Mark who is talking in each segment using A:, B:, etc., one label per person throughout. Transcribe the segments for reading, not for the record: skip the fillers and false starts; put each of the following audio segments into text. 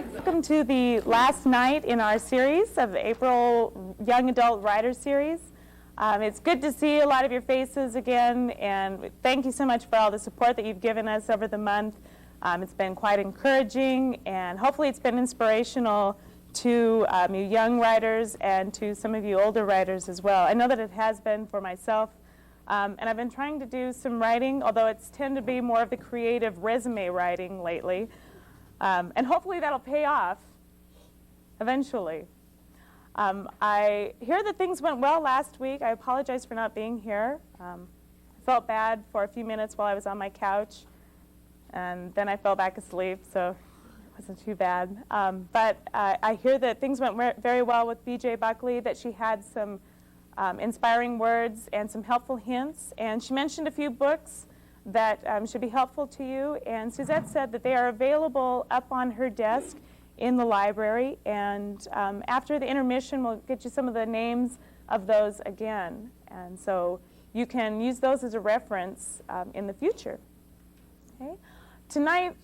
A: Welcome to the last night in our series of the April Young Adult Writer Series. It's good to see a lot of your faces again, and thank you so much for all the support that you've given us over the month. It's been quite encouraging, and hopefully it's been inspirational to you young writers and to some of you older writers as well. I know that it has been for myself, and I've been trying to do some writing, although it's tended to be more of the creative resume writing lately. And hopefully that'll pay off eventually. I hear that things went well last week. I apologize for not being here. I felt bad for a few minutes while I was on my couch, and then I fell back asleep, so it wasn't too bad. But I hear that things went very well with B.J. Buckley, that she had some inspiring words and some helpful hints, and she mentioned a few books that should be helpful to you, and Suzette said that they are available up on her desk in the library, and after the intermission we'll get you some of the names of those again, and so you can use those as a reference in the future. Okay. Tonight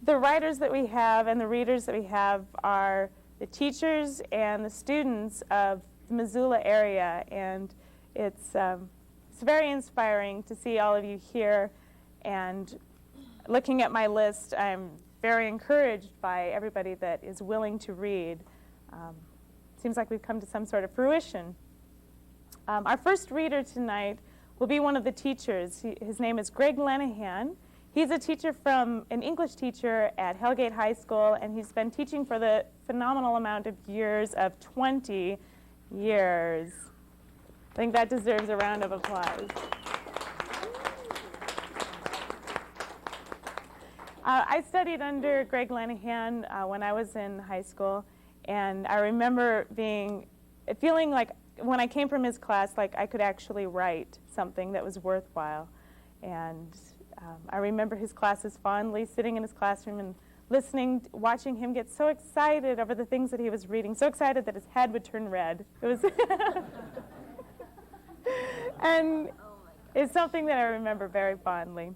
A: the writers that we have and the readers that we have are the teachers and the students of the Missoula area, and it's very inspiring to see all of you here, and looking at my list, I'm very encouraged by everybody that is willing to read. Seems like we've come to some sort of fruition. Our first reader tonight will be one of the teachers. His name is Greg Lenahan. He's a teacher an English teacher at Hellgate High School, and he's been teaching for the phenomenal amount of years of 20 years. I think that deserves a round of applause. I studied under Greg Lenahan when I was in high school, and I remember feeling like when I came from his class, like I could actually write something that was worthwhile. And I remember his classes fondly, sitting in his classroom and listening, watching him get so excited over the things that he was reading, so excited that his head would turn red. It was and it's something that I remember very fondly.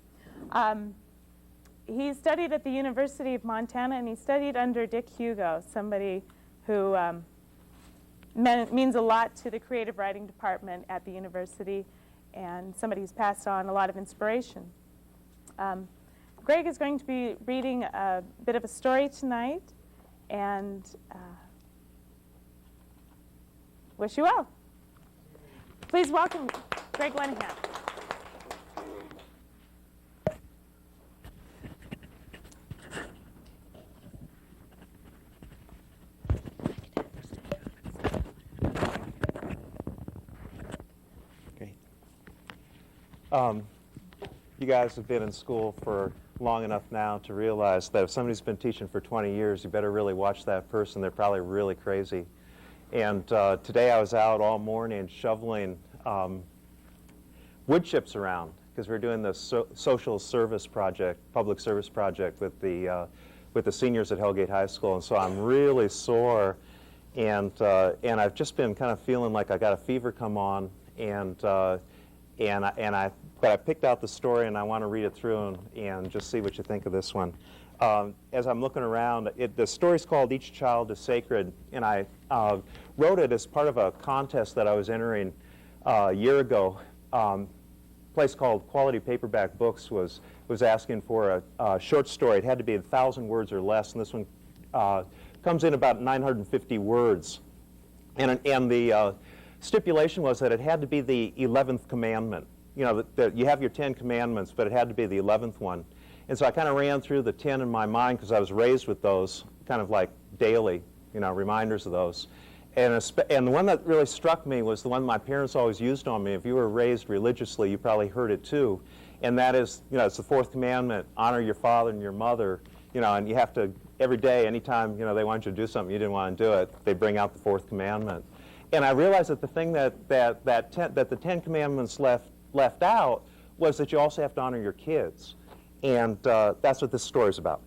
A: He studied at the University of Montana, and he studied under Dick Hugo, somebody who means a lot to the creative writing department at the university, and somebody who's passed on a lot of inspiration. Greg is going to be reading a bit of a story tonight, and wish you well. Please welcome Greg Lenahan.
B: Great. You guys have been in school for long enough now to realize that if somebody's been teaching for 20 years, you better really watch that person. They're probably really crazy. And today I was out all morning shoveling wood chips around because we're doing this social service project, public service project with the seniors at Hellgate High School, and so I'm really sore, and I've just been kind of feeling like I got a fever come on, but I picked out the story and I want to read it through and just see what you think of this one. As I'm looking around, the story's called Each Child is Sacred, and I wrote it as part of a contest that I was entering a year ago. A place called Quality Paperback Books was asking for a short story. It had to be 1,000 words or less, and this one comes in about 950 words. And the stipulation was that it had to be the 11th commandment. You know, that you have your 10 commandments, but it had to be the 11th one. And so I kind of ran through the 10 in my mind because I was raised with those kind of like daily, reminders of those. And the one that really struck me was the one my parents always used on me. If you were raised religiously, you probably heard it too. And that is, it's the 4th commandment, honor your father and your mother, and you have to, every day, anytime, they want you to do something you didn't want to do it, they bring out the 4th commandment. And I realized that the thing that the 10 commandments left out was that you also have to honor your kids. And that's what this story is about.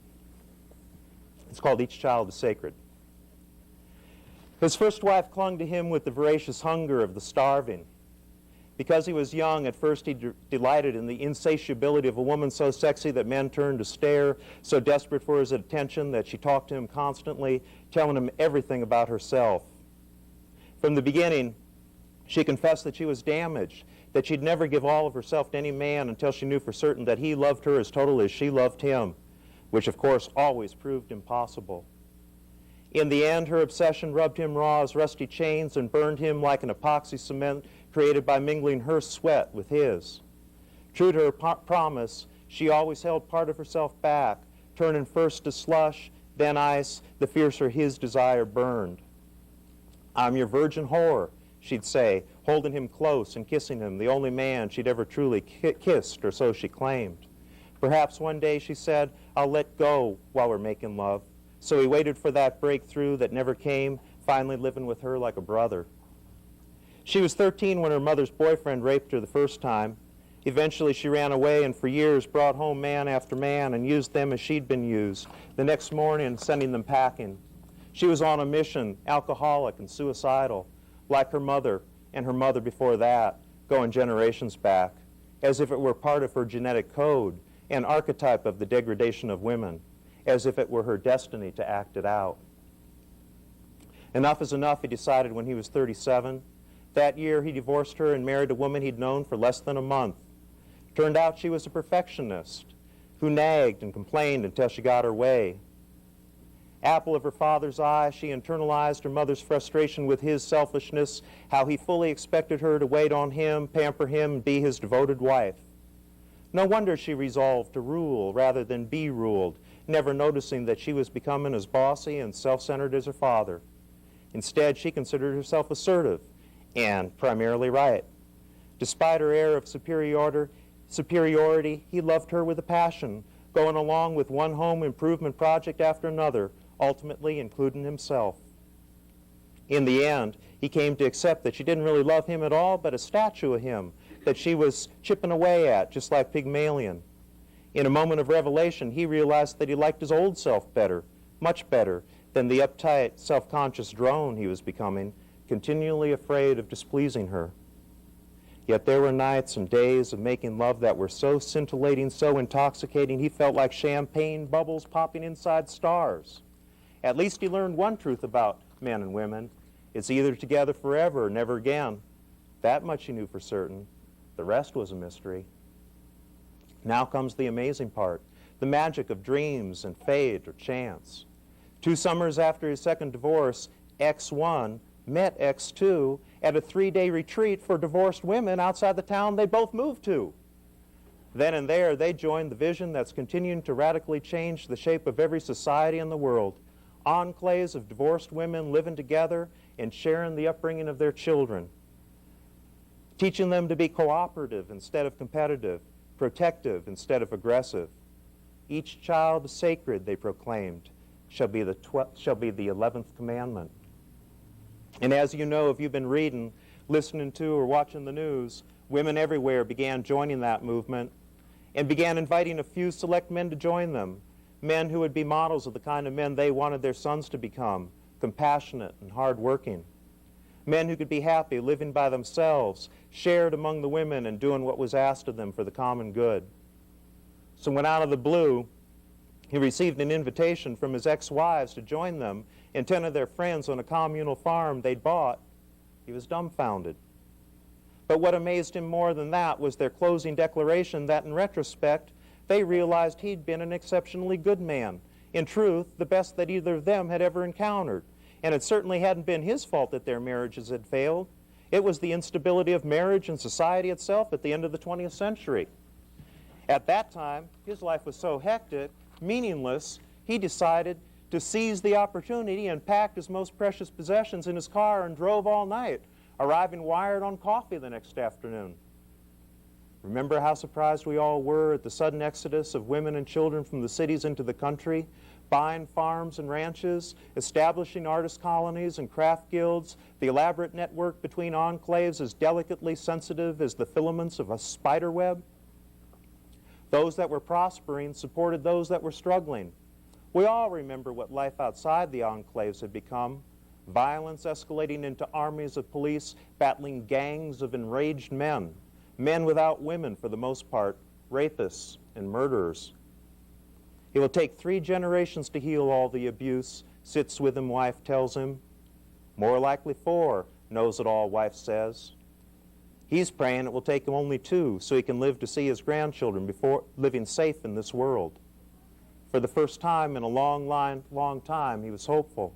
B: It's called Each Child is Sacred. His first wife clung to him with the voracious hunger of the starving. Because he was young, at first he delighted in the insatiability of a woman so sexy that men turned to stare, so desperate for his attention that she talked to him constantly, telling him everything about herself. From the beginning, she confessed that she was damaged, that she'd never give all of herself to any man until she knew for certain that he loved her as totally as she loved him, which of course always proved impossible. In the end, her obsession rubbed him raw as rusty chains and burned him like an epoxy cement created by mingling her sweat with his. True to her promise, she always held part of herself back, turning first to slush, then ice, the fiercer his desire burned. "I'm your virgin whore," she'd say, holding him close and kissing him, the only man she'd ever truly kissed, or so she claimed. Perhaps one day, she said, "I'll let go while we're making love." So he waited for that breakthrough that never came, finally living with her like a brother. She was 13 when her mother's boyfriend raped her the first time. Eventually she ran away and for years brought home man after man and used them as she'd been used, the next morning sending them packing. She was on a mission, alcoholic and suicidal, like her mother and her mother before that, going generations back, as if it were part of her genetic code, an archetype of the degradation of women, as if it were her destiny to act it out. Enough is enough, he decided when he was 37. That year he divorced her and married a woman he'd known for less than a month. Turned out she was a perfectionist who nagged and complained until she got her way. Apple of her father's eye, she internalized her mother's frustration with his selfishness, how he fully expected her to wait on him, pamper him, and be his devoted wife. No wonder she resolved to rule rather than be ruled, never noticing that she was becoming as bossy and self-centered as her father. Instead, she considered herself assertive and primarily right. Despite her air of superiority, he loved her with a passion, going along with one home improvement project after another, ultimately including himself. In the end, he came to accept that she didn't really love him at all, but a statue of him that she was chipping away at, just like Pygmalion. In a moment of revelation, he realized that he liked his old self better, much better, than the uptight, self-conscious drone he was becoming, continually afraid of displeasing her. Yet there were nights and days of making love that were so scintillating, so intoxicating, he felt like champagne bubbles popping inside stars. At least he learned one truth about men and women. It's either together forever or never again. That much he knew for certain. The rest was a mystery. Now comes the amazing part, the magic of dreams and fate or chance. 2 summers after his second divorce, X1 met X2 at a 3-day retreat for divorced women outside the town they both moved to. Then and there, they joined the vision that's continuing to radically change the shape of every society in the world. Enclaves of divorced women living together and sharing the upbringing of their children. Teaching them to be cooperative instead of competitive, protective instead of aggressive. Each child is sacred, they proclaimed, shall be the 11th commandment. And as you know, if you've been reading, listening to, or watching the news, women everywhere began joining that movement and began inviting a few select men to join them, men who would be models of the kind of men they wanted their sons to become, compassionate and hardworking. Men who could be happy living by themselves, shared among the women and doing what was asked of them for the common good. So when out of the blue, he received an invitation from his ex-wives to join them and 10 of their friends on a communal farm they'd bought, he was dumbfounded. But what amazed him more than that was their closing declaration that in retrospect, they realized he'd been an exceptionally good man. In truth, the best that either of them had ever encountered. And it certainly hadn't been his fault that their marriages had failed. It was the instability of marriage and society itself at the end of the 20th century. At that time, his life was so hectic, meaningless, he decided to seize the opportunity and packed his most precious possessions in his car and drove all night, arriving wired on coffee the next afternoon. Remember how surprised we all were at the sudden exodus of women and children from the cities into the country, buying farms and ranches, establishing artist colonies and craft guilds, the elaborate network between enclaves as delicately sensitive as the filaments of a spider web? Those that were prospering supported those that were struggling. We all remember what life outside the enclaves had become. Violence escalating into armies of police battling gangs of enraged men, men without women for the most part, rapists and murderers. It will take 3 generations to heal all the abuse, sits with him, wife tells him. More likely 4, knows it all, wife says. He's praying it will take him only 2 so he can live to see his grandchildren before living safe in this world. For the first time in a long time, he was hopeful.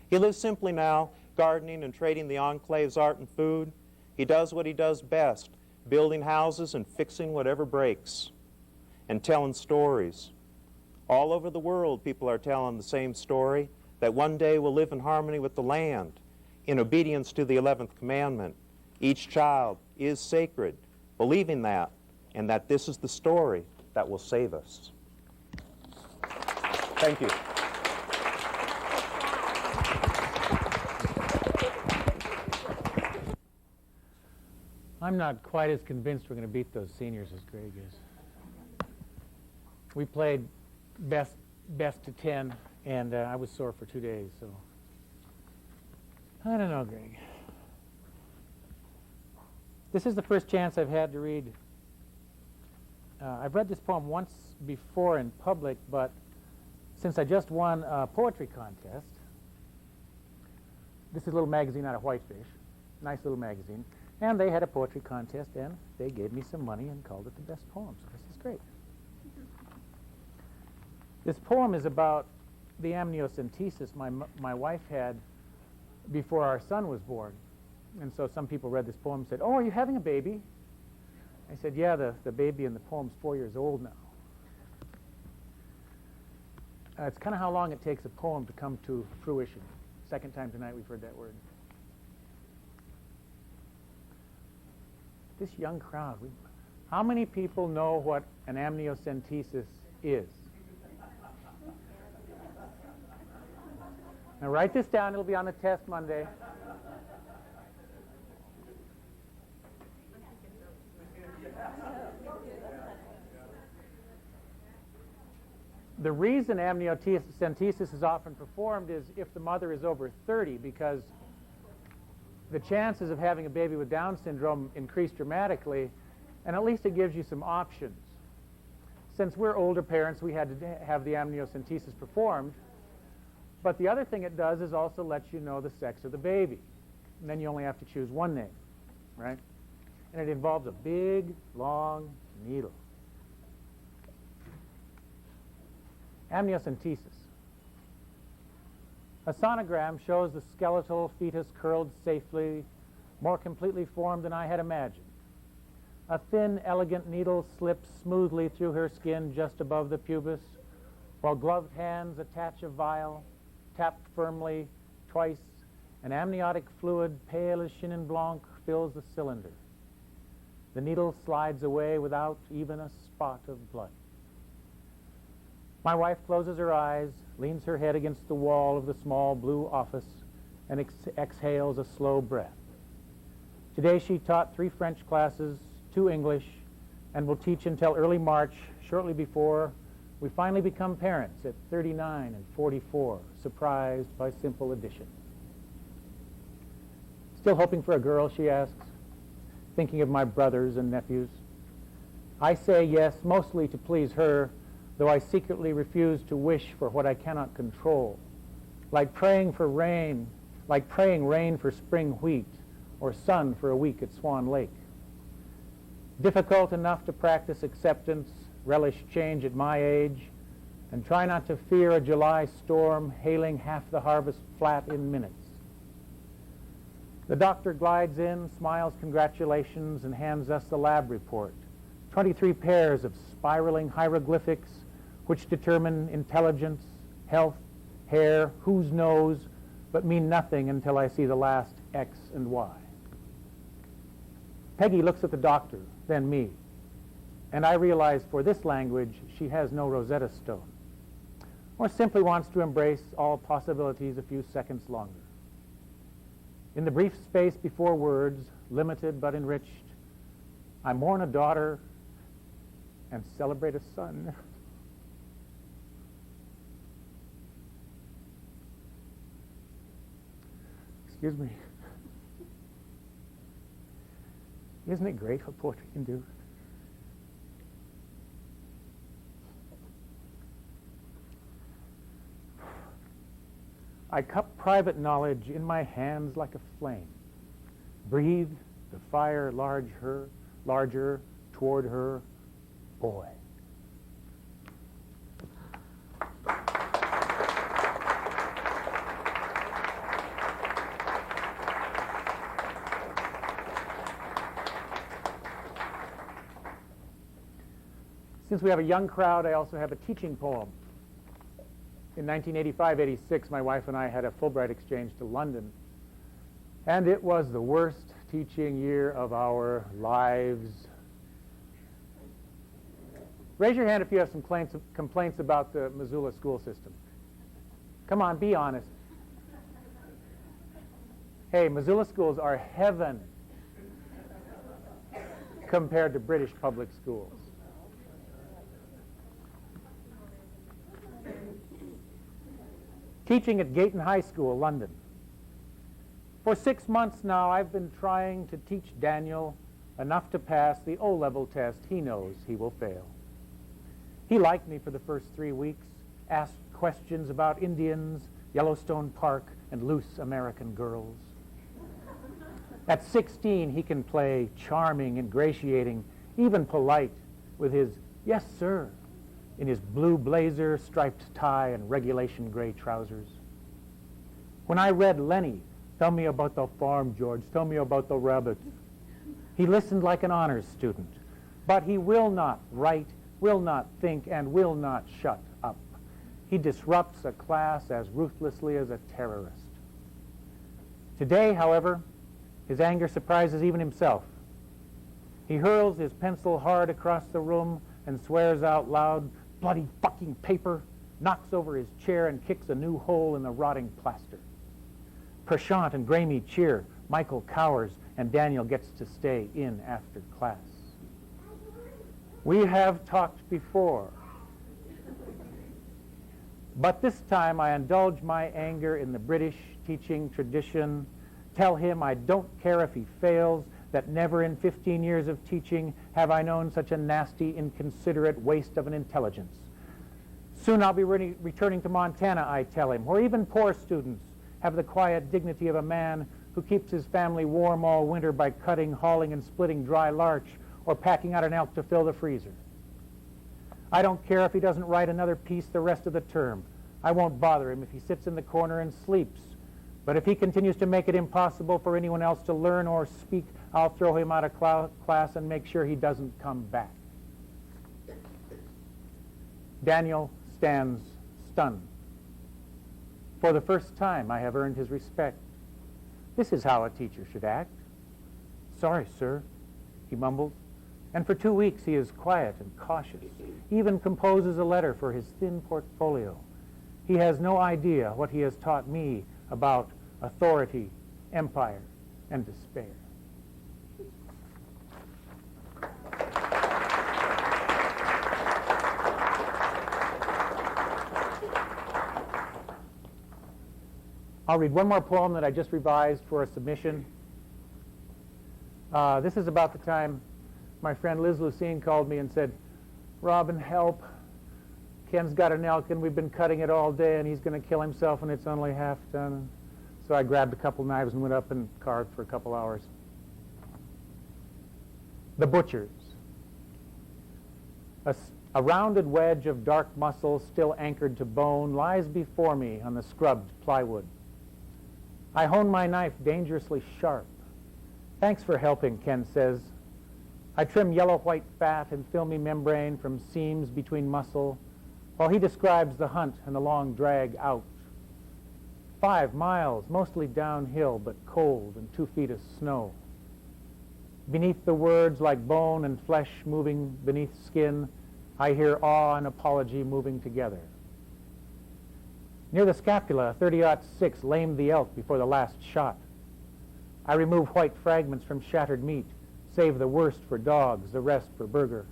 B: He lives simply now, gardening and trading the enclave's art and food. He does what he does best, building houses and fixing whatever breaks, and telling stories. All over the world, people are telling the same story, that one day we'll live in harmony with the land, in obedience to the 11th commandment. Each child is sacred, believing that, and that this is the story that will save us. Thank you.
C: I'm not quite as convinced we're going to beat those seniors as Greg is. We played best to 10, and I was sore for 2 days, so I don't know, Greg. This is the first chance I've had to read. I've read this poem once before in public, but since I just won a poetry contest, this is a little magazine out of Whitefish, nice little magazine, and they had a poetry contest, and they gave me some money and called it the best poem, so this is great. This poem is about the amniocentesis my wife had before our son was born. And so some people read this poem and said, "Oh, are you having a baby?" I said, "Yeah, the baby in the poem's 4 years old now." It's kind of how long it takes a poem to come to fruition. Second time tonight we've heard that word. This young crowd, how many people know what an amniocentesis is? Now write this down, it'll be on the test Monday. The reason amniocentesis is often performed is if the mother is over 30, because the chances of having a baby with Down syndrome increase dramatically, and at least it gives you some options. Since we're older parents, we had to have the amniocentesis performed, but the other thing it does is also lets you know the sex of the baby. And then you only have to choose one name, right? And it involves a big, long needle. Amniocentesis. A sonogram shows the skeletal fetus curled safely, more completely formed than I had imagined. A thin, elegant needle slips smoothly through her skin just above the pubis, while gloved hands attach a vial, tapped firmly twice. An amniotic fluid, pale as Chenin Blanc, fills the cylinder. The needle slides away without even a spot of blood. My wife closes her eyes, leans her head against the wall of the small blue office, and exhales a slow breath. Today she taught 3 French classes, 2 English, and will teach until early March, shortly before we finally become parents at 39 and 44, surprised by simple addition. Still hoping for a girl, she asks, thinking of my brothers and nephews. I say yes, mostly to please her, though I secretly refuse to wish for what I cannot control, like praying for rain, like praying rain for spring wheat, or sun for a week at Swan Lake. Difficult enough to practice acceptance, relish change at my age, and try not to fear a July storm hailing half the harvest flat in minutes. The doctor glides in, smiles congratulations, and hands us the lab report. 23 pairs of spiraling hieroglyphics which determine intelligence, health, hair, whose knows, but mean nothing until I see the last X and Y. Peggy looks at the doctor, then me, and I realize for this language she has no Rosetta Stone, or simply wants to embrace all possibilities a few seconds longer. In the brief space before words, limited but enriched, I mourn a daughter and celebrate a son. Excuse me. Isn't it great what poetry can do? I cup private knowledge in my hands like a flame. Breathe the fire larger toward her, boy. Since we have a young crowd, I also have a teaching poem. In 1985-86, my wife and I had a Fulbright exchange to London, and it was the worst teaching year of our lives. Raise your hand if you have some complaints about the Missoula school system. Come on, be honest. Hey, Missoula schools are heaven compared to British public schools. Teaching at Gayton High School, London. For 6 months now, I've been trying to teach Daniel enough to pass the O-level test he knows he will fail. He liked me for the first 3 weeks, asked questions about Indians, Yellowstone Park, and loose American girls. At 16, he can play charming, ingratiating, even polite with his "yes, sir," in his blue blazer, striped tie, and regulation gray trousers. When I read Lenny, "Tell me about the farm, George, tell me about the rabbits," he listened like an honors student. But he will not write, will not think, and will not shut up. He disrupts a class as ruthlessly as a terrorist. Today, however, his anger surprises even himself. He hurls his pencil hard across the room and swears out loud, "Bloody fucking paper," knocks over his chair and kicks a new hole in the rotting plaster. Prashant and Grammy cheer. Michael cowers, and Daniel gets to stay in after class. We have talked before, but this time I indulge my anger in the British teaching tradition, tell him I don't care if he fails, that never in 15 years of teaching have I known such a nasty, inconsiderate waste of an intelligence. Soon I'll be returning to Montana, I tell him, where even poor students have the quiet dignity of a man who keeps his family warm all winter by cutting, hauling, and splitting dry larch or packing out an elk to fill the freezer. I don't care if he doesn't write another piece the rest of the term. I won't bother him if he sits in the corner and sleeps. But if he continues to make it impossible for anyone else to learn or speak, I'll throw him out of class and make sure he doesn't come back. Daniel stands stunned. For the first time, I have earned his respect. This is how a teacher should act. "Sorry, sir," he mumbles. And for 2 weeks he is quiet and cautious, even composes a letter for his thin portfolio. He has no idea what he has taught me about authority, empire, and despair. I'll read one more poem that I just revised for a submission. This is about the time my friend Liz Lucine called me and said, "Robin, help. Ken's got an elk and we've been cutting it all day and he's going to kill himself and it's only half done." So I grabbed a couple knives and went up and carved for a couple hours. The Butchers. A rounded wedge of dark muscle still anchored to bone lies before me on the scrubbed plywood. I hone my knife dangerously sharp. "Thanks for helping," Ken says. I trim yellow-white fat and filmy membrane from seams between muscle, while he describes the hunt and the long drag out. 5 miles, mostly downhill, but cold and 2 feet of snow. Beneath the words, like bone and flesh moving beneath skin, I hear awe and apology moving together. Near the scapula, a 30-06 lamed the elk before the last shot. I remove white fragments from shattered meat, save the worst for dogs, the rest for burger.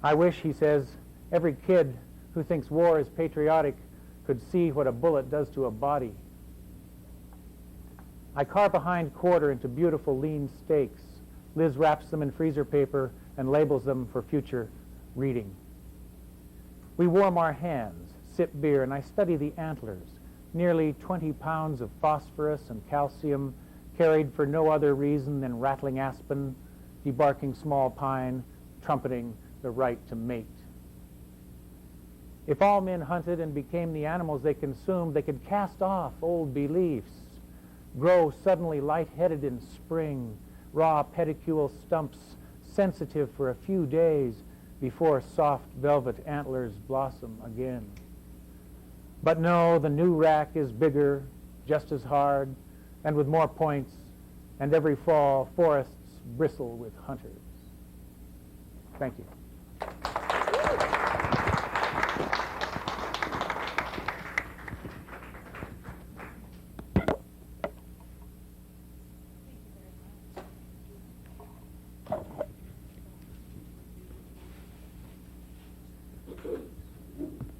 C: I wish, he says, every kid who thinks war is patriotic could see what a bullet does to a body. I carve a hind quarter into beautiful lean steaks. Liz wraps them in freezer paper and labels them for future reading. We warm our hands, sip beer, and I study the antlers, nearly 20 pounds of phosphorus and calcium carried for no other reason than rattling aspen, debarking small pine, trumpeting the right to mate. If all men hunted and became the animals they consumed, they could cast off old beliefs, grow suddenly light-headed in spring, raw pedicule stumps sensitive for a few days before soft velvet antlers blossom again. But no, the new rack is bigger, just as hard, and with more points, and every fall forests bristle with hunters. Thank you.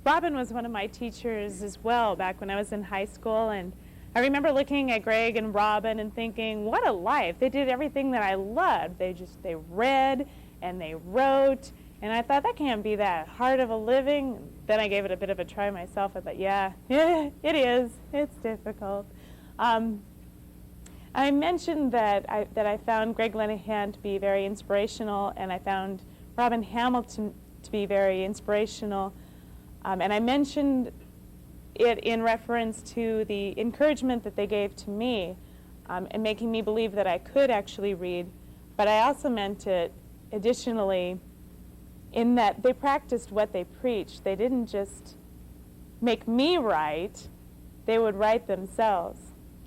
A: Robin was one of my teachers as well back when I was in high school, and I remember looking at Greg and Robin and thinking, what a life. They did everything that I loved. They read and they wrote, and I thought that can't be that hard of a living. Then I gave it a bit of a try myself. I thought, yeah, it is. It's difficult. I mentioned that I found Greg Linehan to be very inspirational, and I found Robin Hamilton to be very inspirational. And I mentioned it in reference to the encouragement that they gave to me and making me believe that I could actually read. But I also meant it additionally in that they practiced what they preached. They didn't just make me write, they would write themselves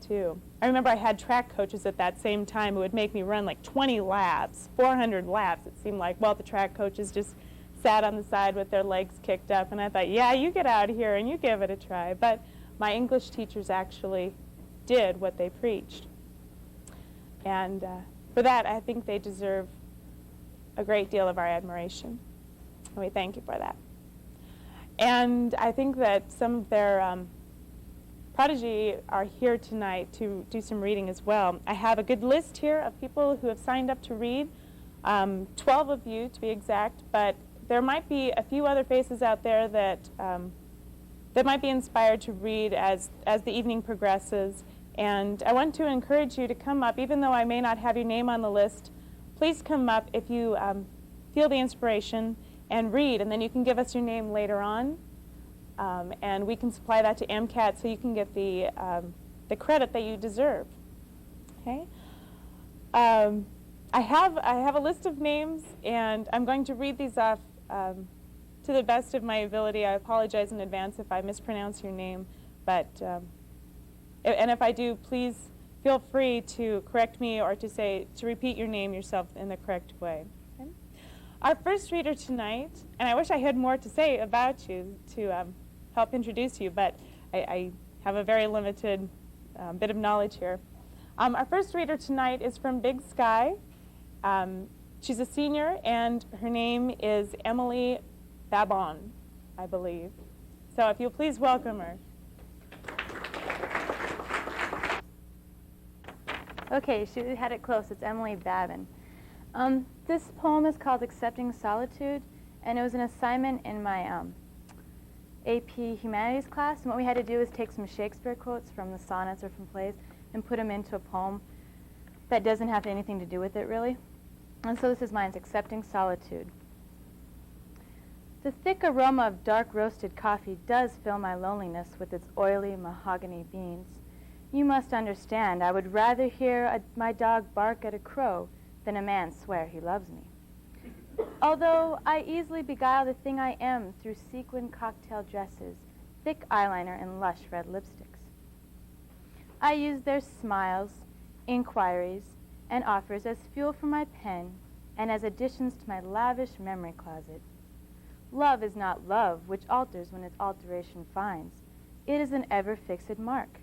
A: too. I remember I had track coaches at that same time who would make me run like 20 laps, 400 laps. It seemed like, well, the track coaches just sat on the side with their legs kicked up, and I thought, yeah, you get out here and you give it a try. But my English teachers actually did what they preached. And for that, I think they deserve a great deal of our admiration. And we thank you for that. And I think that some of their prodigy are here tonight to do some reading as well. I have a good list here of people who have signed up to read, 12 of you to be exact, but there might be a few other faces out there that that might be inspired to read as the evening progresses. And I want to encourage you to come up, even though I may not have your name on the list. Please come up if you feel the inspiration and read, and then you can give us your name later on, and we can supply that to MCAT so you can get the credit that you deserve. Okay. I have a list of names, and I'm going to read these off to the best of my ability. I apologize in advance if I mispronounce your name, but and if I do, please feel free to correct me or to repeat your name yourself in the correct way. Okay? Our first reader tonight, and I wish I had more to say about you to help introduce you, but I have a very limited bit of knowledge here. Our first reader tonight is from Big Sky. She's a senior, and her name is Emily Babon, I believe. So if you'll please welcome her.
D: Okay, she had it close. It's Emily Babin. This poem is called Accepting Solitude, and it was an assignment in my AP Humanities class. And what we had to do is take some Shakespeare quotes from the sonnets or from plays and put them into a poem that doesn't have anything to do with it, really. And so this is mine, Accepting Solitude. The thick aroma of dark roasted coffee does fill my loneliness with its oily mahogany beans. You must understand, I would rather hear my dog bark at a crow than a man swear he loves me. Although I easily beguile the thing I am through sequin cocktail dresses, thick eyeliner, and lush red lipsticks. I use their smiles, inquiries, and offers as fuel for my pen and as additions to my lavish memory closet. Love is not love, which alters when its alteration finds. It is an ever-fixed mark.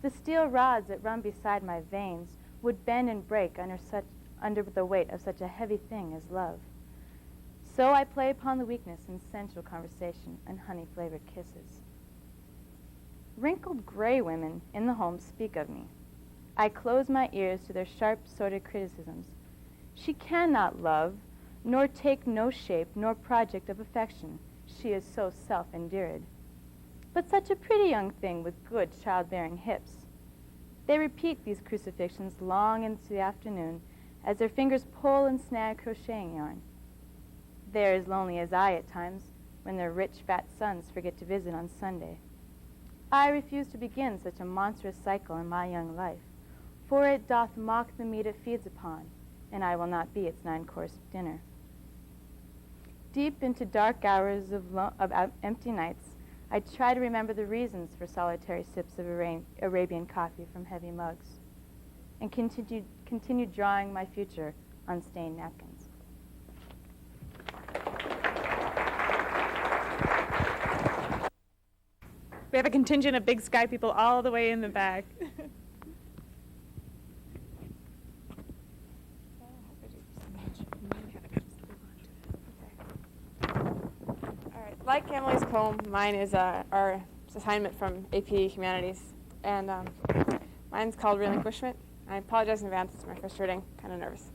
D: The steel rods that run beside my veins would bend and break under the weight of such a heavy thing as love. So I play upon the weakness in sensual conversation and honey-flavored kisses. Wrinkled gray women in the home speak of me. I close my ears to their sharp-sorted criticisms. She cannot love, nor take no shape, nor project of affection. She is so self-endeared. But such a pretty young thing with good childbearing hips. They repeat these crucifixions long into the afternoon as their fingers pull and snag crocheting yarn. They are as lonely as I at times when their rich, fat sons forget to visit on Sunday. I refuse to begin such a monstrous cycle in my young life, for it doth mock the meat it feeds upon, and I will not be its 9-course dinner. Deep into dark hours of empty nights, I try to remember the reasons for solitary sips of Arabian coffee from heavy mugs, and continue drawing my future on stained napkins.
A: We have a contingent of Big Sky people all the way in the back.
E: Like Emily's poem, mine is our assignment from AP Humanities, and mine's called Relinquishment. I apologize in advance, it's my first reading, kind of nervous.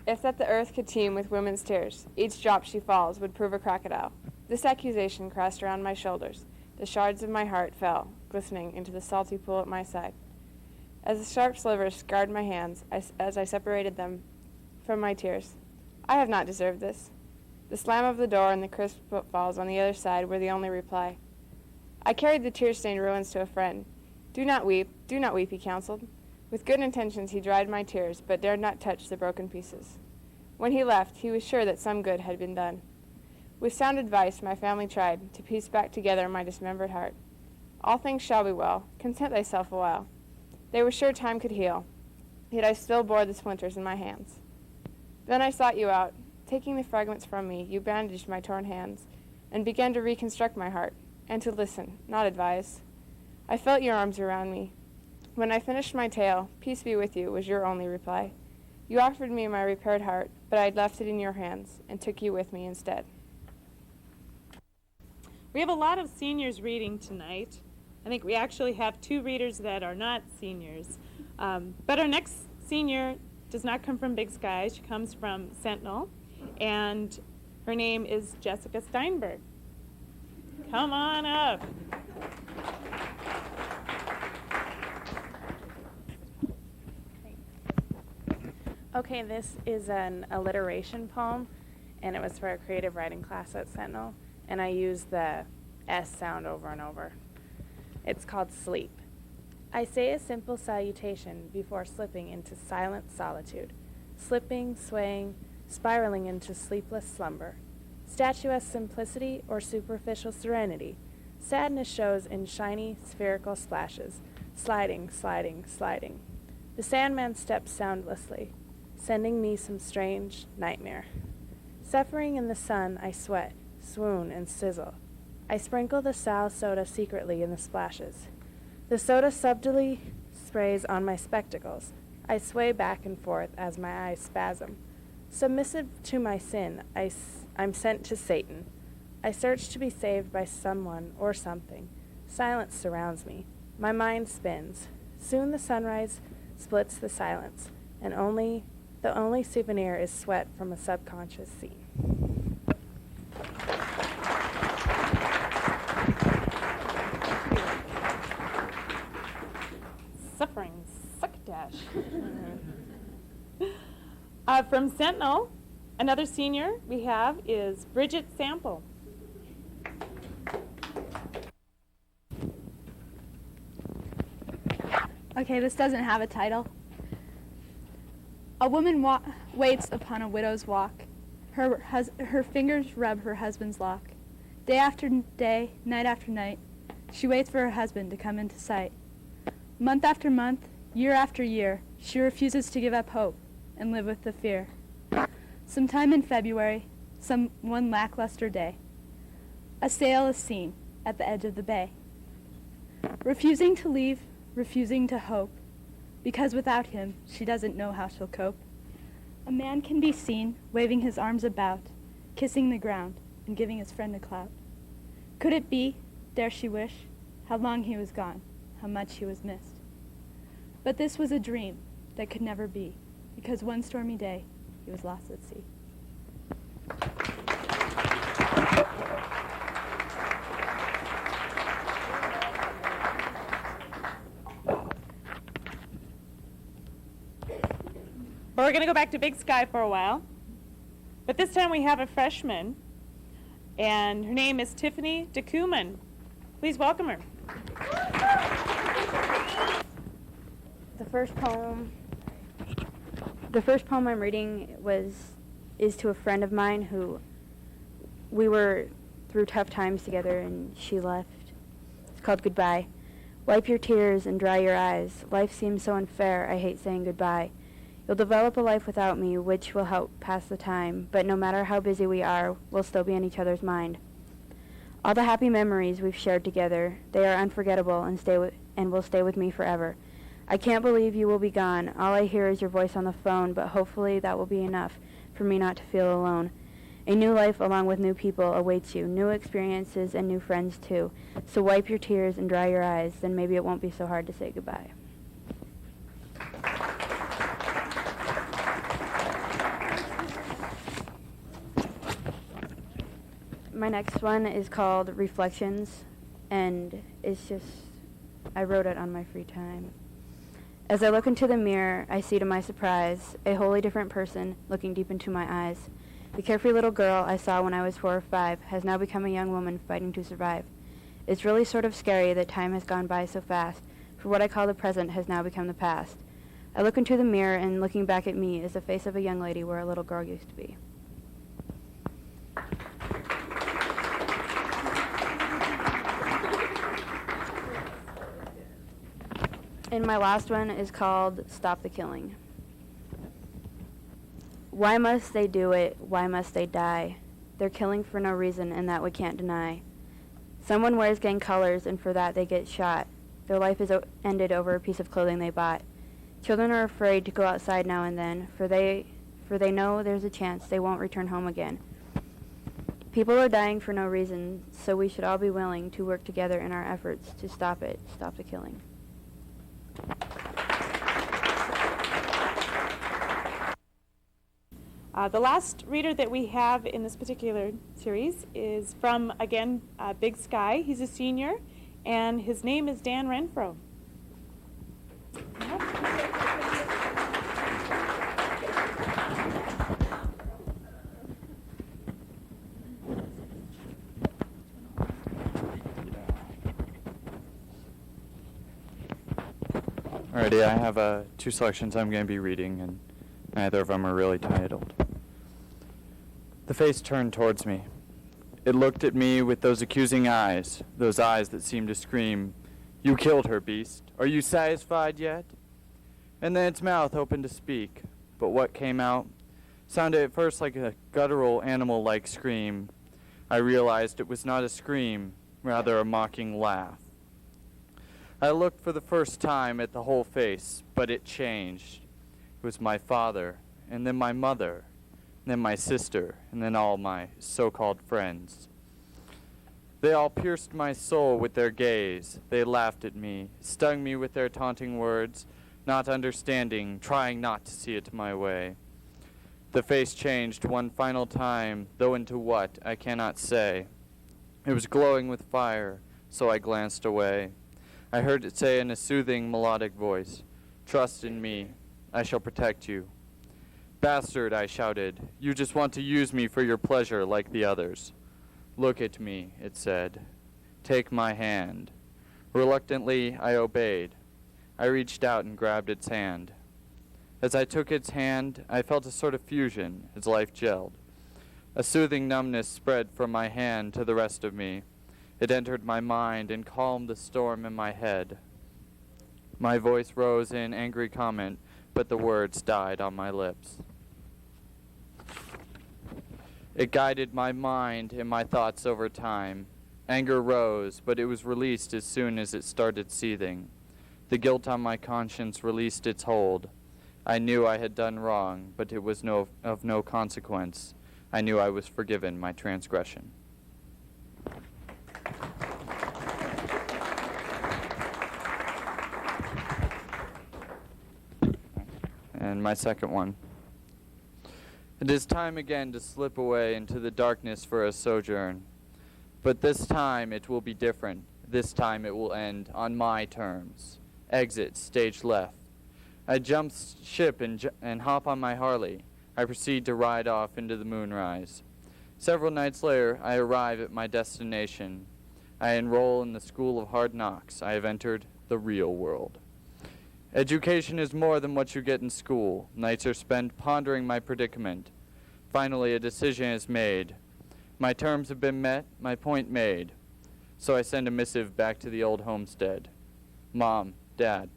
E: If that the earth could teem with women's tears, each drop she falls would prove a crocodile. This accusation crossed around my shoulders. The shards of my heart fell, glistening into the salty pool at my side. As the sharp slivers scarred my hands as I separated them from my tears, I have not deserved this. The slam of the door and the crisp footfalls on the other side were the only reply. I carried the tear-stained ruins to a friend. Do not weep, he counseled. With good intentions he dried my tears, but dared not touch the broken pieces. When he left, he was sure that some good had been done. With sound advice, my family tried to piece back together my dismembered heart. All things shall be well. Content thyself a while. They were sure time could heal, yet I still bore the splinters in my hands. Then I sought you out. Taking the fragments from me, you bandaged my torn hands and began to reconstruct my heart, and to listen, not advise. I felt your arms around me. When I finished my tale, peace be with you, was your only reply. You offered me my repaired heart, but I had left it in your hands and took you with me instead.
A: We have a lot of seniors reading tonight. I think we actually have 2 readers that are not seniors. But our next senior does not come from Big Sky. She comes from Sentinel, and her name is Jessica Steinberg. Come on up.
F: Okay, this is an alliteration poem, and it was for a creative writing class at Sentinel, and I used the S sound over and over. It's called Sleep. I say a simple salutation before slipping into silent solitude, slipping, swaying, spiraling into sleepless slumber. Statuesque simplicity or superficial serenity, sadness shows in shiny, spherical splashes, sliding, sliding, sliding. The Sandman steps soundlessly, sending me some strange nightmare. Suffering in the sun, I sweat, swoon, and sizzle. I sprinkle the sow soda secretly in the splashes. The soda subtly sprays on my spectacles. I sway back and forth as my eyes spasm. Submissive to my sin, I'm sent to Satan. I search to be saved by someone or something. Silence surrounds me. My mind spins. Soon the sunrise splits the silence, and the only souvenir is sweat from a subconscious scene.
A: Suffering succotash. From Sentinel, another senior we have is Bridget Sample.
G: Okay, this doesn't have a title. A woman waits upon a widow's walk. Her fingers rub her husband's lock. Day after day, night after night, she waits for her husband to come into sight. Month after month, year after year, she refuses to give up hope and live with the fear. Sometime in February, one lackluster day, a sail is seen at the edge of the bay. Refusing to leave, refusing to hope, because without him, she doesn't know how she'll cope. A man can be seen waving his arms about, kissing the ground and giving his friend a clout. Could it be, dare she wish, how long he was gone, how much he was missed? But this was a dream that could never be, because one stormy day he was lost at sea.
A: But we're going to go back to Big Sky for a while. But this time we have a freshman, and her name is Tiffany DeCooman. Please welcome her.
H: The first poem I'm reading is to a friend of mine who we were through tough times together and she left. It's called Goodbye. Wipe your tears and dry your eyes. Life seems so unfair, I hate saying goodbye. You'll develop a life without me, which will help pass the time, but no matter how busy we are, we'll still be in each other's mind. All the happy memories we've shared together, they are unforgettable and will stay with me forever. I can't believe you will be gone. All I hear is your voice on the phone, but hopefully that will be enough for me not to feel alone. A new life along with new people awaits you, new experiences and new friends too. So wipe your tears and dry your eyes, then maybe it won't be so hard to say goodbye. My next one is called Reflections, and it's just, I wrote it on my free time. As I look into the mirror, I see to my surprise a wholly different person looking deep into my eyes. The carefree little girl I saw when I was 4 or 5 has now become a young woman fighting to survive. It's really sort of scary that time has gone by so fast, for what I call the present has now become the past. I look into the mirror, and looking back at me is the face of a young lady where a little girl used to be. And my last one is called Stop the Killing. Why must they do it? Why must they die? They're killing for no reason, and that we can't deny. Someone wears gang colors, and for that they get shot. Their life is ended over a piece of clothing they bought. Children are afraid to go outside now and then, for they know there's a chance they won't return home again. People are dying for no reason, so we should all be willing to work together in our efforts to stop the killing.
A: The last reader that we have in this particular series is from, again, Big Sky. He's a senior, and his name is Dan Renfro.
I: Alrighty, I have 2 selections I'm going to be reading, and neither of them are really titled. The face turned towards me. It looked at me with those accusing eyes, those eyes that seemed to scream, "You killed her, beast. Are you satisfied yet?" And then its mouth opened to speak, but what came out sounded at first like a guttural animal-like scream. I realized it was not a scream, rather a mocking laugh. I looked for the first time at the whole face, but it changed. It was my father, and then my mother, and then my sister, and then all my so-called friends. They all pierced my soul with their gaze. They laughed at me, stung me with their taunting words, not understanding, trying not to see it my way. The face changed one final time, though into what, I cannot say. It was glowing with fire, so I glanced away. I heard it say in a soothing, melodic voice, "Trust in me. I shall protect you." "Bastard," I shouted, "you just want to use me for your pleasure like the others." "Look at me," it said. "Take my hand." Reluctantly, I obeyed. I reached out and grabbed its hand. As I took its hand, I felt a sort of fusion as life gelled. A soothing numbness spread from my hand to the rest of me. It entered my mind and calmed the storm in my head. My voice rose in angry comment, but the words died on my lips. It guided my mind and my thoughts over time. Anger rose, but it was released as soon as it started seething. The guilt on my conscience released its hold. I knew I had done wrong, but it was of no consequence. I knew I was forgiven my transgression. and my second one. It is time again to slip away into the darkness for a sojourn. But this time it will be different. This time it will end on my terms. Exit stage left. I jump ship and hop on my Harley. I proceed to ride off into the moonrise. Several nights later, I arrive at my destination. I enroll in the School of Hard Knocks. I have entered the real world. Education is more than what you get in school. Nights are spent pondering my predicament. Finally, a decision is made. My terms have been met, my point made. So I send a missive back to the old homestead. Mom, Dad,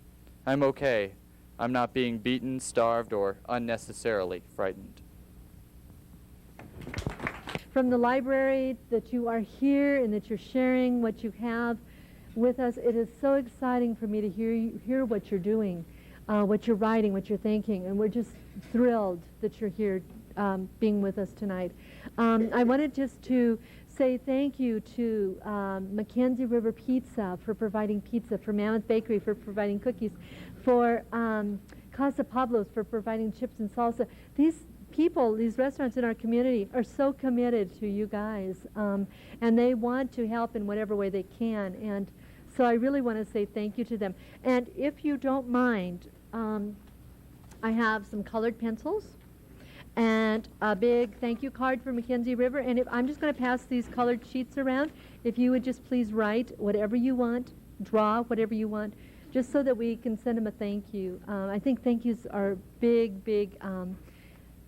I: I'm okay. I'm not being beaten, starved, or unnecessarily frightened.
J: From the library, that you are here and that you're sharing what you have with us. It is so exciting for me to hear what you're doing, what you're writing, what you're thinking, and we're just thrilled that you're here being with us tonight. I wanted just to say thank you to Mackenzie River Pizza for providing pizza, for Mammoth Bakery for providing cookies, for Casa Pablo's for providing chips and salsa. These people, these restaurants in our community are so committed to you guys, and they want to help in whatever way they can. And so I really want to say thank you to them. And if you don't mind, I have some colored pencils and a big thank you card for Mackenzie River. And I'm just going to pass these colored sheets around. If you would just please write whatever you want, draw whatever you want, just so that we can send them a thank you. I think thank yous are a big,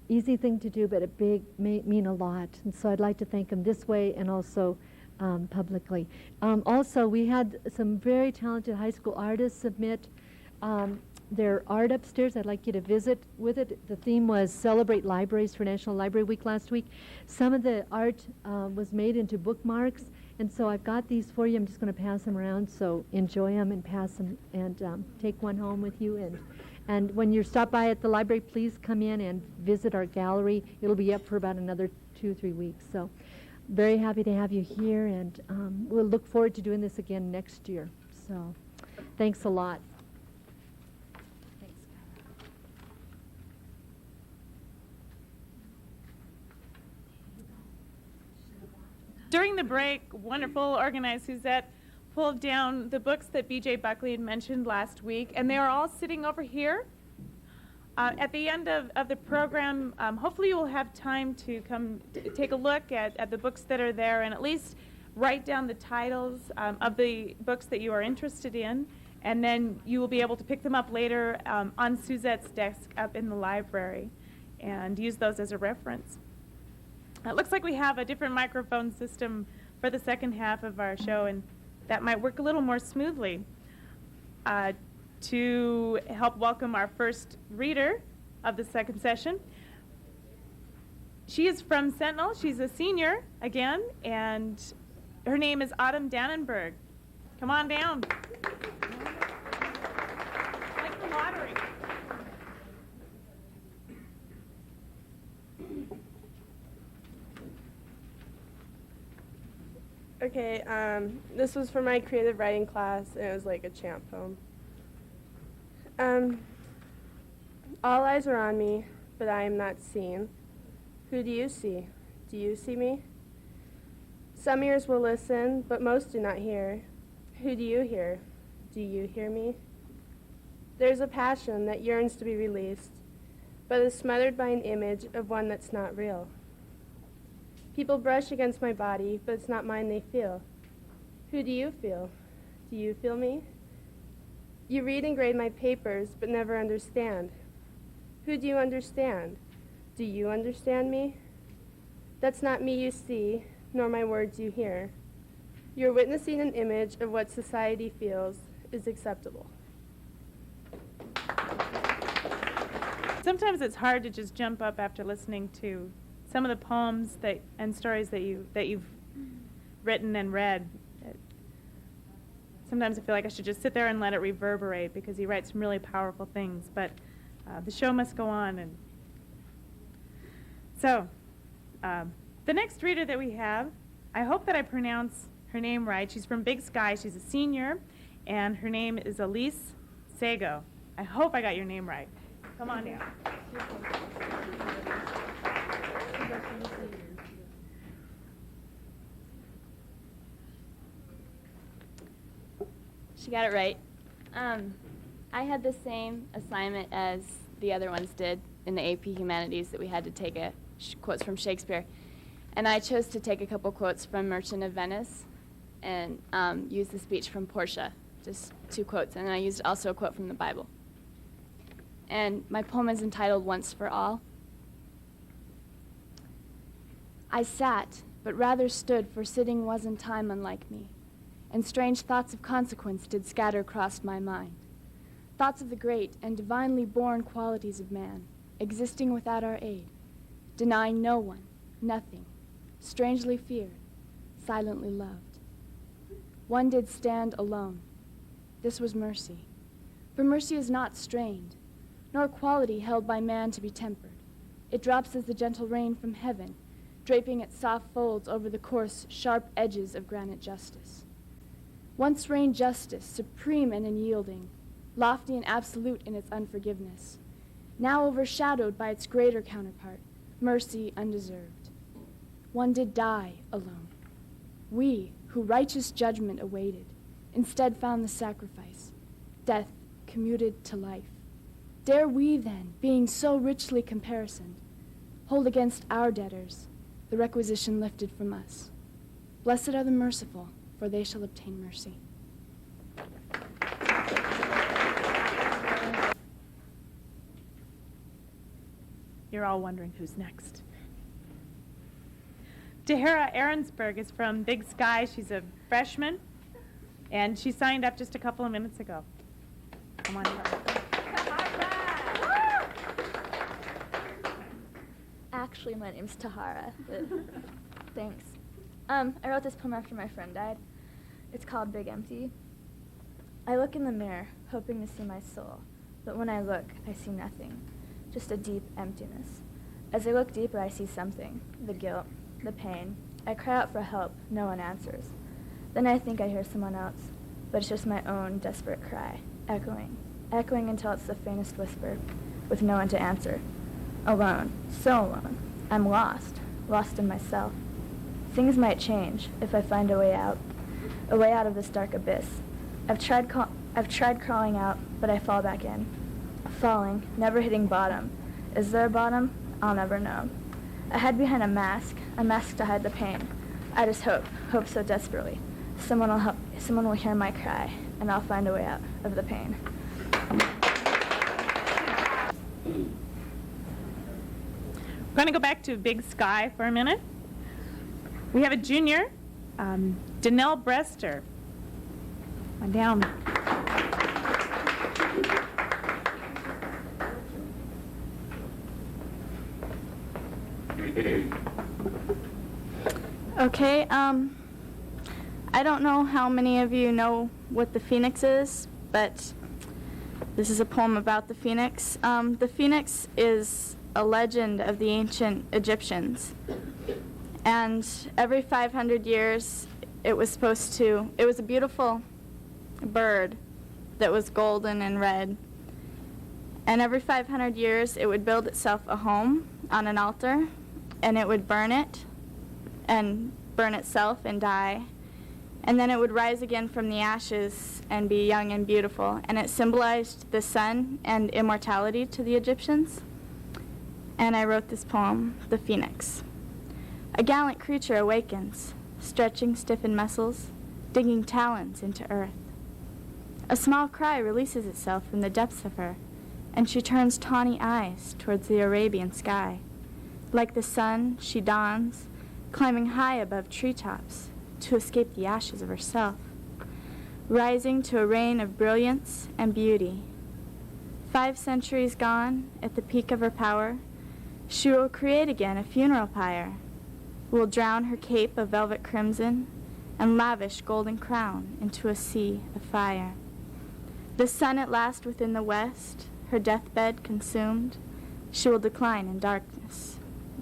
J: easy thing to do, but mean a lot. And so I'd like to thank them this way and also publicly. Also, we had some very talented high school artists submit their art upstairs. I'd like you to visit with it. The theme was Celebrate Libraries for National Library Week last week. Some of the art was made into bookmarks, and so I've got these for you. I'm just going to pass them around, so enjoy them and pass them and take one home with you. And when you stop by at the library, please come in and visit our gallery. It'll be up for about another 2-3 weeks. So very happy to have you here, and we'll look forward to doing this again next year. So thanks a lot.
A: During the break, wonderful organized Suzette pulled down the books that B.J. Buckley had mentioned last week, and they are all sitting over here. At the end of the program, hopefully you will have time to come take a look at the books that are there and at least write down the titles of the books that you are interested in, and then you will be able to pick them up later on Suzette's desk up in the library and use those as a reference. It looks like we have a different microphone system for the second half of our show, and that might work a little more smoothly. To help welcome our first reader of the second session. She is from Sentinel. She's a senior again, and her name is Autumn Dannenberg. Come on down. Like the lottery.
K: Okay, this was for my creative writing class, and it was like a chant poem. All eyes are on me, but I am not seen. Who do you see? Do you see me? Some ears will listen, but most do not hear. Who do you hear? Do you hear me? There's a passion that yearns to be released, but is smothered by an image of one that's not real. People brush against my body, but it's not mine they feel. Who do you feel? Do you feel me? You read and grade my papers, but never understand. Who do you understand? Do you understand me? That's not me you see, nor my words you hear. You're witnessing an image of what society feels is acceptable.
A: Sometimes it's hard to just jump up after listening to some of the poems and stories that you've written and read. Sometimes I feel like I should just sit there and let it reverberate because he writes some really powerful things. But the show must go on. And so the next reader that we have, I hope that I pronounce her name right. She's from Big Sky. She's a senior, and her name is Elise Sago. I hope I got your name right. Come on down.
L: She got it right. I had the same assignment as the other ones did in the AP Humanities, that we had to take quotes from Shakespeare. And I chose to take a couple quotes from Merchant of Venice and use the speech from Portia, just 2 quotes. And I used also a quote from the Bible. And my poem is entitled Once for All. I sat, but rather stood, for sitting was in time unlike me, and strange thoughts of consequence did scatter across my mind. Thoughts of the great and divinely born qualities of man, existing without our aid, denying no one, nothing, strangely feared, silently loved. One did stand alone. This was mercy. For mercy is not strained, nor quality held by man to be tempered. It drops as the gentle rain from heaven, draping its soft folds over the coarse, sharp edges of granite justice. Once reigned justice, supreme and unyielding, lofty and absolute in its unforgiveness, now overshadowed by its greater counterpart, mercy undeserved. One did die alone. We, who righteous judgment awaited, instead found the sacrifice, death commuted to life. Dare we then, being so richly caparisoned, hold against our debtors the requisition lifted from us? Blessed are the merciful, for they shall obtain mercy.
A: You're all wondering who's next. Tahara Ahrensberg is from Big Sky. She's a freshman, and she signed up just a couple of minutes ago. Come on, Tahara.
M: Actually, my name's Tahara, but thanks. I wrote this poem after my friend died. It's called Big Empty. I look in the mirror, hoping to see my soul, but when I look, I see nothing, just a deep emptiness. As I look deeper, I see something, the guilt, the pain. I cry out for help, no one answers. Then I think I hear someone else, but it's just my own desperate cry, echoing until it's the faintest whisper, with no one to answer. Alone, so alone. I'm lost in myself. Things might change if I find a way out of this dark abyss. I've tried crawling out, but I fall back in. Falling, never hitting bottom. Is there a bottom? I'll never know. I hide behind a mask to hide the pain. I just hope so desperately. Someone will hear my cry, and I'll find a way out of the pain.
A: We're going to go back to Big Sky for a minute. We have a junior, Danelle Brester. Come on down.
M: Okay, I don't know how many of you know what the phoenix is, but this is a poem about the phoenix. The phoenix is a legend of the ancient Egyptians. And every 500 years, it was a beautiful bird that was golden and red. And every 500 years, it would build itself a home on an altar, and it would burn itself and die. And then it would rise again from the ashes and be young and beautiful. And it symbolized the sun and immortality to the Egyptians. And I wrote this poem, The Phoenix. A gallant creature awakens, stretching stiffened muscles, digging talons into earth. A small cry releases itself from the depths of her, and she turns tawny eyes towards the Arabian sky. Like the sun, she dawns, climbing high above treetops to escape the ashes of herself, rising to a reign of brilliance and beauty. 5 centuries gone, at the peak of her power, she will create again a funeral pyre, will drown her cape of velvet crimson and lavish golden crown into a sea of fire. The sun at last within the west, her deathbed consumed, she will decline in darkness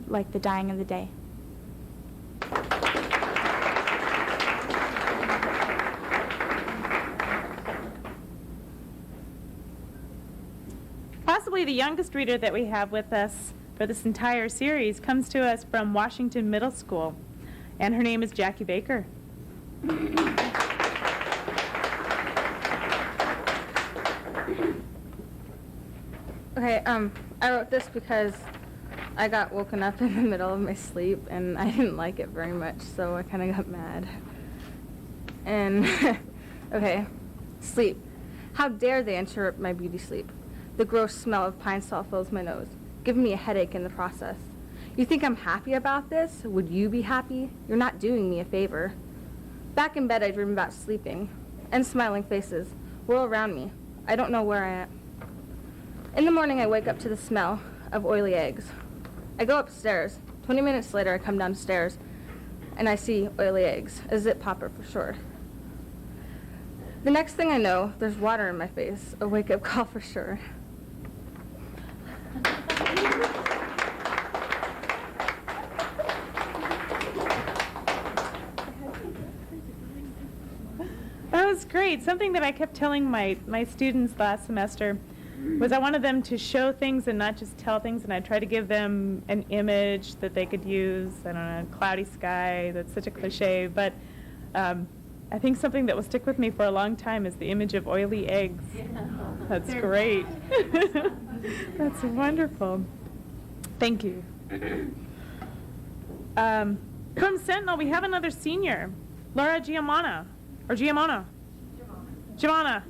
M: like the dying of the day.
A: probably the youngest reader that we have with us for this entire series comes to us from Washington Middle School, and her name is Jackie Baker.
N: Okay, I wrote this because I got woken up in the middle of my sleep and I didn't like it very much, so I kind of got mad. And, okay, sleep. How dare they interrupt my beauty sleep? The gross smell of pine sol fills my nose, giving me a headache in the process. You think I'm happy about this? Would you be happy? You're not doing me a favor. Back in bed, I dream about sleeping, and smiling faces whirl around me. I don't know where I am. In the morning, I wake up to the smell of oily eggs. I go upstairs. 20 minutes later, I come downstairs, and I see oily eggs, a zip popper for sure. The next thing I know, there's water in my face, a wake-up call for sure.
A: That was great. Something that I kept telling my students last semester was I wanted them to show things and not just tell things, and I tried to give them an image that they could use. I don't know, cloudy sky, that's such a cliche, but I think something that will stick with me for a long time is the image of oily eggs. That's great. That's wonderful. Thank you. From Sentinel, we have another senior, Laura Giamona, or Giamona. Giamona.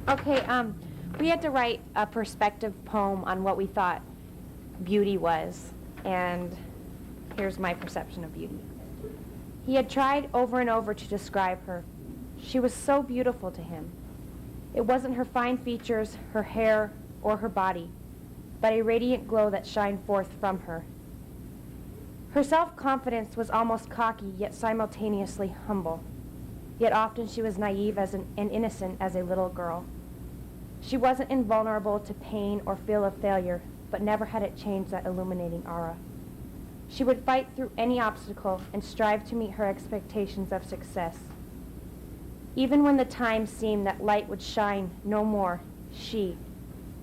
O: Okay, we had to write a perspective poem on what we thought beauty was, and here's my perception of beauty. He had tried over and over to describe her. She was so beautiful to him. It wasn't her fine features, her hair, or her body, but a radiant glow that shined forth from her. Her self-confidence was almost cocky, yet simultaneously humble. Yet often she was naive and innocent as a little girl. She wasn't invulnerable to pain or feel of failure, but never had it change that illuminating aura. She would fight through any obstacle and strive to meet her expectations of success. Even when the time seemed that light would shine no more, she,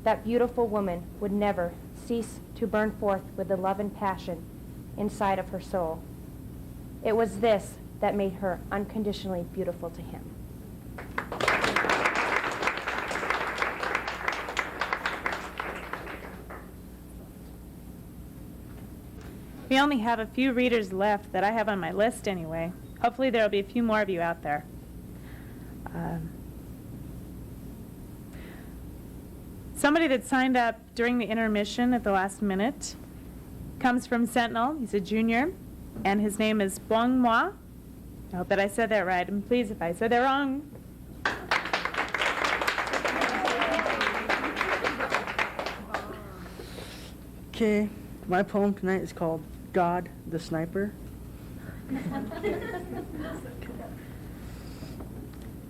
O: that beautiful woman, would never cease to burn forth with the love and passion inside of her soul. It was this that made her unconditionally beautiful to him.
A: We only have a few readers left that I have on my list anyway. Hopefully there will be a few more of you out there. Somebody that signed up during the intermission at the last minute comes from Sentinel. He's a junior, and his name is Bong Moi. I hope that I said that right, and please if I said that wrong.
P: Okay, my poem tonight is called God the Sniper.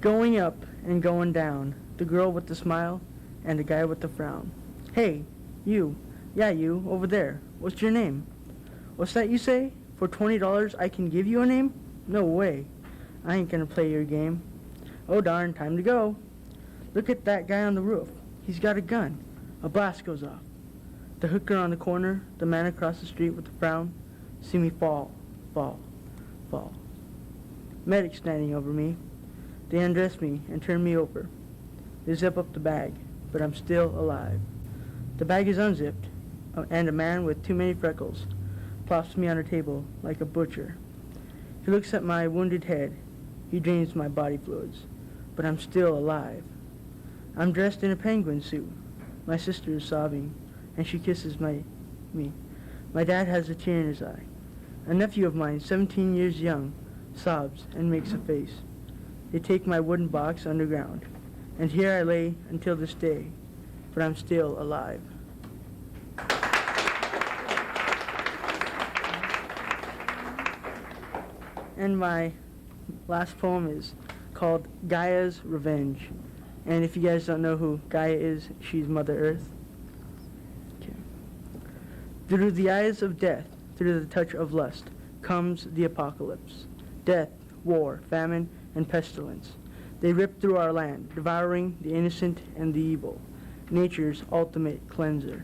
P: Going up and going down, the girl with the smile and the guy with the frown. Hey, you, yeah you, over there, what's your name? What's that you say? For $20 I can give you a name? No way, I ain't gonna play your game. Oh darn, time to go. Look at that guy on the roof, he's got a gun. A blast goes off. The hooker on the corner, the man across the street with the frown, see me fall, fall, fall. Medic standing over me. They undress me and turn me over. They zip up the bag, but I'm still alive. The bag is unzipped, and a man with too many freckles plops me on a table like a butcher. He looks at my wounded head. He drains my body fluids, but I'm still alive. I'm dressed in a penguin suit. My sister is sobbing, and she kisses me. My dad has a tear in his eye. A nephew of mine, 17 years young, sobs and makes a face. They take my wooden box underground, and here I lay until this day, but I'm still alive. And my last poem is called Gaia's Revenge. And if you guys don't know who Gaia is, she's Mother Earth. Okay. Through the eyes of death, through the touch of lust, comes the apocalypse. Death, war, famine, and pestilence. They rip through our land, devouring the innocent and the evil, nature's ultimate cleanser.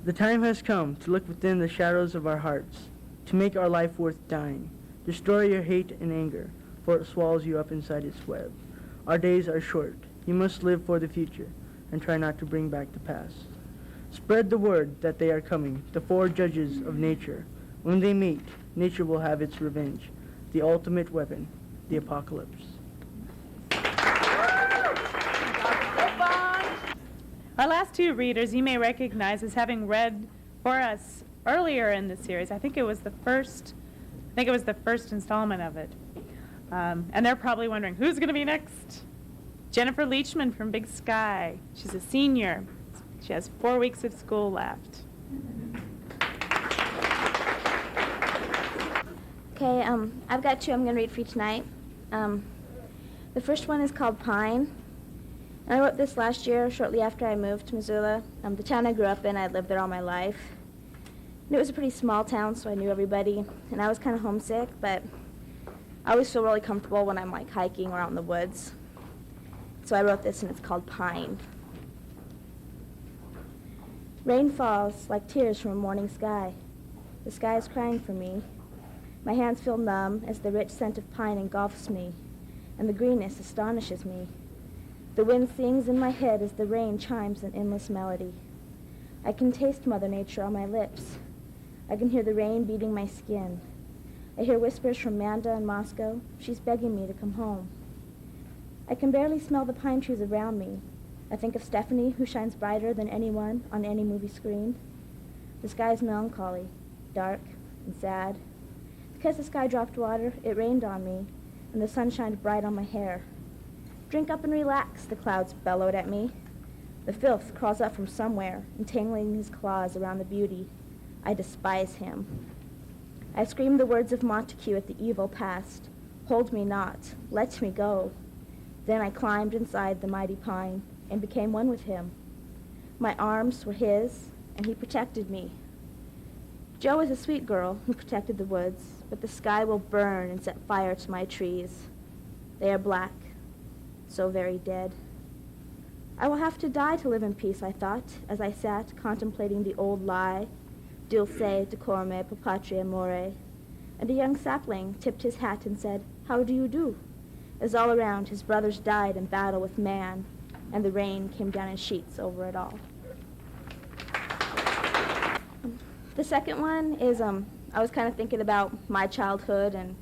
P: The time has come to look within the shadows of our hearts, to make our life worth dying. Destroy your hate and anger, for it swallows you up inside its web. Our days are short. You must live for the future and try not to bring back the past. Spread the word that they are coming, the four judges of nature. When they meet, nature will have its revenge, the ultimate weapon, the apocalypse.
A: Our last two readers you may recognize as having read for us earlier in the series. I think it was the first installment of it. And they're probably wondering, who's going to be next? Jennifer Leachman from Big Sky. She's a senior. She has 4 weeks of school left.
M: Okay, I've got two I'm going to read for you tonight. The first one is called Pine. And I wrote this last year, shortly after I moved to Missoula. The town I grew up in, I'd lived there all my life. And it was a pretty small town, so I knew everybody. And I was kind of homesick, but I always feel really comfortable when I'm like hiking or out in the woods. So I wrote this, and it's called Pine. Rain falls like tears from a morning sky. The sky is crying for me. My hands feel numb as the rich scent of pine engulfs me, and the greenness astonishes me. The wind sings in my head as the rain chimes an endless melody. I can taste Mother Nature on my lips. I can hear the rain beating my skin. I hear whispers from Manda in Moscow. She's begging me to come home. I can barely smell the pine trees around me. I think of Stephanie, who shines brighter than anyone on any movie screen. The sky is melancholy, dark, and sad. Because the sky dropped water, it rained on me, and the sun shined bright on my hair. Drink up and relax, the clouds bellowed at me. The filth crawls up from somewhere, entangling his claws around the beauty. I despise him. I screamed the words of Montague at the evil past. Hold me not, let me go. Then I climbed inside the mighty pine and became one with him. My arms were his, and he protected me. Jo is a sweet girl who protected the woods, but the sky will burn and set fire to my trees. They are black, so very dead. I will have to die to live in peace, I thought, as I sat contemplating the old lie, dulce decorme per patria more. And a young sapling tipped his hat and said, "How do you do?" As all around his brothers died in battle with man, and the rain came down in sheets over it all. The second one is, I was kind of thinking about my childhood and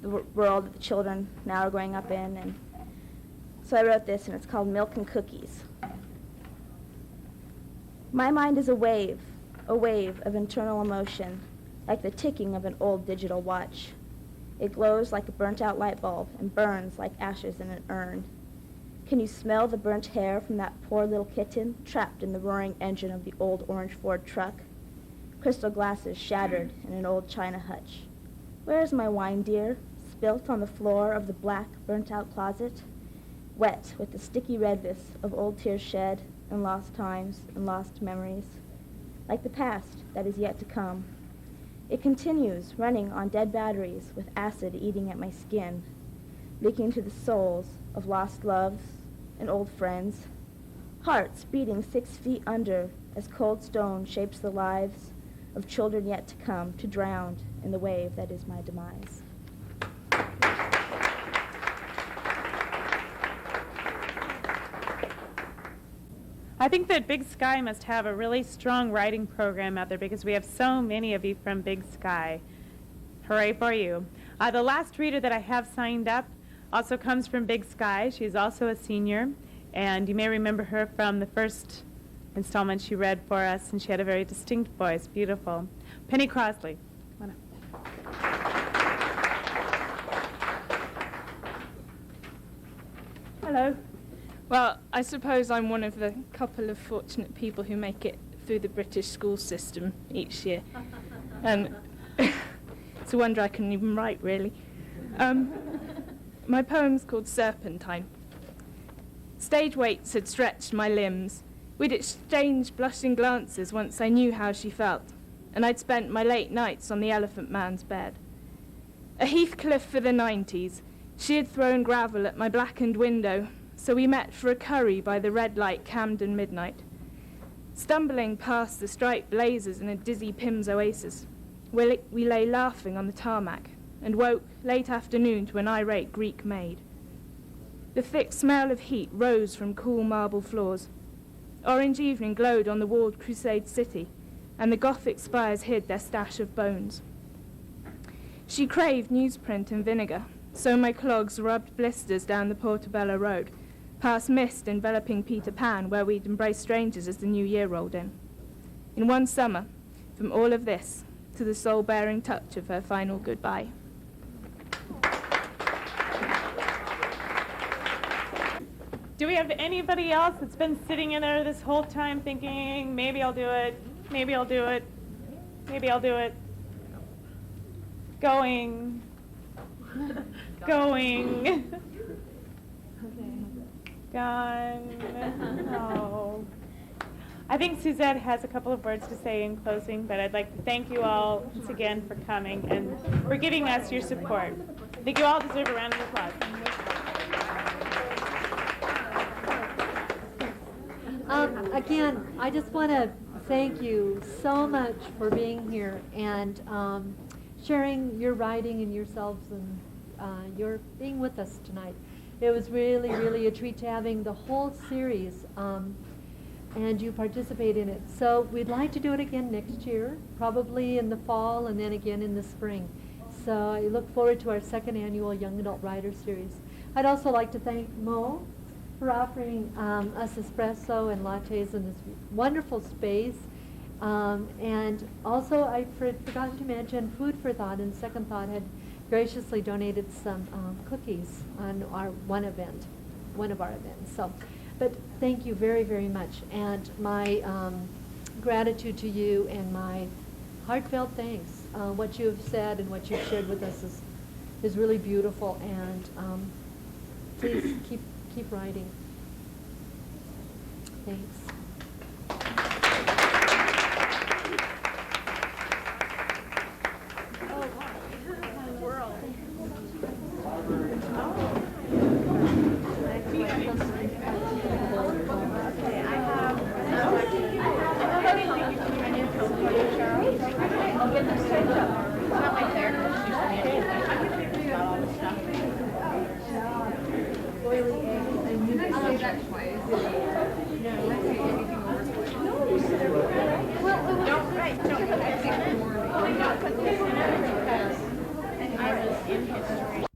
M: the world that the children now are growing up in, and so I wrote this, and it's called Milk and Cookies. My mind is a wave of internal emotion, like the ticking of an old digital watch. It glows like a burnt-out light bulb and burns like ashes in an urn. Can you smell the burnt hair from that poor little kitten trapped in the roaring engine of the old orange Ford truck? Crystal glasses shattered in an old china hutch. Where is my wine, dear? Spilt on the floor of the black, burnt-out closet? Wet with the sticky redness of old tears shed and lost times and lost memories. Like the past that is yet to come. It continues, running on dead batteries with acid eating at my skin, leaking to the souls of lost loves and old friends. Hearts beating 6 feet under as cold stone shapes the lives of children yet to come, to drown in the wave that is my demise.
A: I think that Big Sky must have a really strong writing program out there because we have so many of you from Big Sky. Hooray for you. The last reader that I have signed up also comes from Big Sky. She's also a senior, and you may remember her from the first installment she read for us, and she had a very distinct voice. Beautiful. Penny Crosley. Come on up.
Q: Hello. Well, I suppose I'm one of the couple of fortunate people who make it through the British school system each year. And it's a wonder I can even write, really. My poem's called Serpentine. Stage weights had stretched my limbs. We'd exchanged blushing glances once I knew how she felt, and I'd spent my late nights on the Elephant Man's bed. A Heathcliff for the 90s, She had thrown gravel at my blackened window, so we met for a curry by the red light Camden midnight. Stumbling past the striped blazers in a dizzy Pim's oasis, we lay laughing on the tarmac and woke late afternoon to an irate Greek maid. The thick smell of heat rose from cool marble floors. Orange evening glowed on the walled Crusade city, and the Gothic spires hid their stash of bones. She craved newsprint and vinegar, so my clogs rubbed blisters down the Portobello Road, past mist enveloping Peter Pan, where we'd embrace strangers as the new year rolled in. In one summer, from all of this to the soul-bearing touch of her final goodbye.
A: Do we have anybody else that's been sitting in there this whole time thinking, maybe I'll do it, maybe I'll do it, maybe I'll do it? Going. Gone. Oh. I think Suzette has a couple of words to say in closing, but I'd like to thank you all once again for coming and for giving us your support. I think you all deserve a round of applause.
J: Again, I just want to thank you so much for being here and sharing your writing and yourselves and your being with us tonight. It was really, really a treat to having the whole series and you participate in it. So we'd like to do it again next year, probably in the fall and then again in the spring. So I look forward to our second annual Young Adult Writer Series. I'd also like to thank Mo for offering us espresso and lattes in this wonderful space. And also I forgot to mention Food for Thought and Second Thought had graciously donated some cookies on one of our events. So, but thank you very, very much. And my gratitude to you and my heartfelt thanks. What you have said and what you've shared with us is really beautiful. And please keep writing. Thanks.
R: I'll get them straightened up. It's not like they're boiling eggs and you can say that twice. Don't write. Don't put this in. Don't put this in because I was in history.